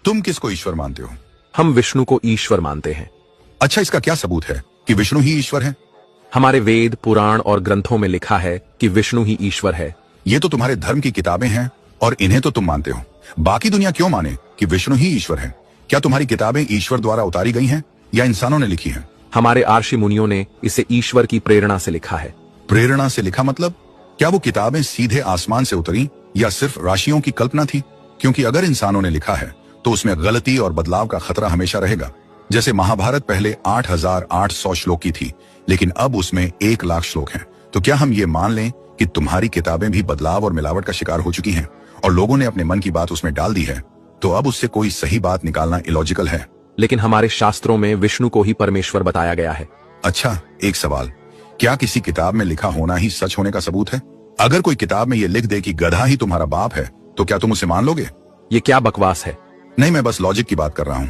तुम किसको ईश्वर मानते हो? हम विष्णु को ईश्वर मानते हैं। अच्छा, इसका क्या सबूत है कि विष्णु ही ईश्वर है? हमारे वेद, पुराण और ग्रंथों में लिखा है कि विष्णु ही ईश्वर है। ये तो तुम्हारे धर्म की किताबें हैं और इन्हें तो तुम मानते हो। बाकी दुनिया क्यों माने कि विष्णु ही ईश्वर है? क्या तुम्हारी किताबें ईश्वर द्वारा उतारी गई हैं या इंसानों ने लिखी हैं? हमारे आर्षि मुनियों ने इसे ईश्वर की प्रेरणा से लिखा है। प्रेरणा से लिखा मतलब? क्या वो किताबें सीधे आसमान से उतरी या सिर्फ राशियों की कल्पना थी? क्योंकि अगर इंसानों ने लिखा है तो उसमें गलती और बदलाव का खतरा हमेशा रहेगा। जैसे महाभारत पहले 8,800 श्लोक की थी, लेकिन अब उसमें 1,00,000 श्लोक हैं। तो क्या हम ये मान लें कि तुम्हारी किताबें भी बदलाव और मिलावट का शिकार हो चुकी हैं और लोगों ने अपने मन की बात उसमें डाल दी है, तो अब उससे कोई सही बात निकालना इलॉजिकल है? लेकिन हमारे शास्त्रों में विष्णु को ही परमेश्वर बताया गया है। अच्छा, एक सवाल, क्या किसी किताब में लिखा होना ही सच होने का सबूत है? अगर कोई किताब में ये लिख दे कि गधा ही तुम्हारा बाप है, तो क्या तुम उसे मान लोगे? ये क्या बकवास है? नहीं, मैं बस लॉजिक की बात कर रहा हूं।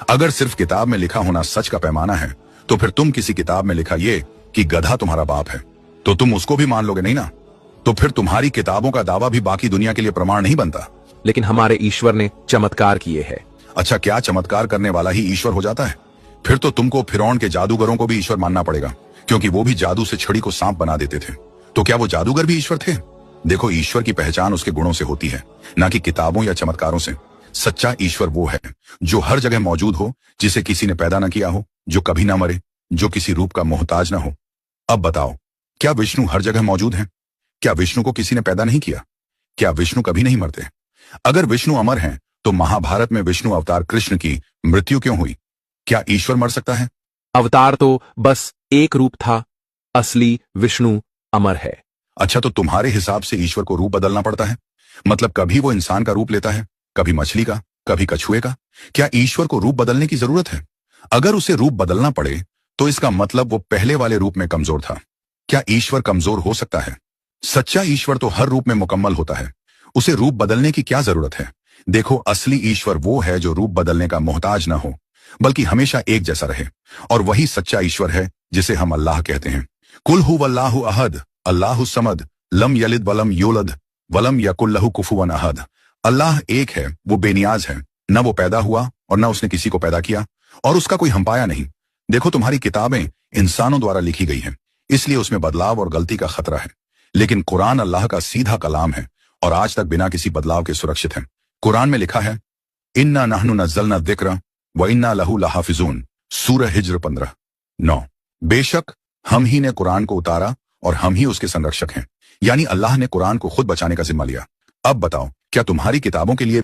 अगर सिर्फ किताब में लिखा होना सच का पैमाना है, तो फिर तुम किसी किताब में लिखा ये कि गधा तुम्हारा बाप है, तो तुम उसको भी मान लोगे, नहीं ना? तो फिर तुम्हारी किताबों का दावा भी बाकी दुनिया के लिए प्रमाण नहीं बनता। लेकिन हमारे ईश्वर ने चमत्कार किए हैं। अच्छा, क्या चमत्कार करने वाला ही ईश्वर हो जाता है? फिर तो तुमको फिरौन के जादूगरों को भी ईश्वर मानना पड़ेगा, क्योंकि वो भी जादू से छड़ी को सांप बना देते थे। तो क्या वो जादूगर भी ईश्वर थे? देखो, ईश्वर की पहचान उसके गुणों से होती है, ना कि किताबों या चमत्कारों से। सच्चा ईश्वर वो है जो हर जगह मौजूद हो, जिसे किसी ने पैदा न किया हो, जो कभी ना मरे, जो किसी रूप का मोहताज ना हो। अब बताओ, क्या विष्णु हर जगह मौजूद है? क्या विष्णु को किसी ने पैदा नहीं किया? क्या विष्णु कभी नहीं मरते? अगर विष्णु अमर हैं, तो महाभारत में विष्णु अवतार कृष्ण की मृत्यु क्यों हुई? क्या ईश्वर मर सकता है? अवतार तो बस एक रूप था, असली विष्णु अमर है। अच्छा, तो तुम्हारे हिसाब से ईश्वर को रूप बदलना पड़ता है? मतलब कभी वो इंसान का रूप लेता है, कभी मछली का, कभी कछुए का। क्या ईश्वर को रूप बदलने की जरूरत है? अगर उसे रूप बदलना पड़े तो इसका मतलब वो पहले वाले रूप में कमजोर था। क्या ईश्वर कमजोर हो सकता है? सच्चा ईश्वर तो हर रूप में मुकम्मल होता है, उसे रूप बदलने की क्या जरूरत है? देखो, असली ईश्वर वो है जो रूप बदलने का मोहताज ना हो, बल्कि हमेशा एक जैसा रहे। और वही सच्चा ईश्वर है जिसे हम अल्लाह कहते हैं। कुल हुवल्लाहु अहद, अल्लाहु समद, लम यलिद वलम यूलद, वलम यकुल लहु कुफुवन अहद। अल्लाह एक है, वो बेनियाज है, न वो पैदा हुआ और न उसने किसी को पैदा किया, और उसका कोई हमपाया नहीं। देखो, तुम्हारी किताबें इंसानों द्वारा लिखी गई हैं, इसलिए उसमें बदलाव और गलती का खतरा है। लेकिन कुरान अल्लाह का सीधा कलाम है और आज तक बिना किसी बदलाव के सुरक्षित है। कुरान में लिखा है, इन्ना नहनु नज़्ज़लना ज़िक्र व इन्ना लहू लहाफ़िज़ून, सूरह हिज्र 15:9। बेशक हम ही ने कुरान को उतारा और हम ही उसके संरक्षक हैं। यानी अल्लाह ने कुरान को खुद बचाने का जिम्मा लिया। अब बताओ, क्या तुम्हारी किताबों के लिए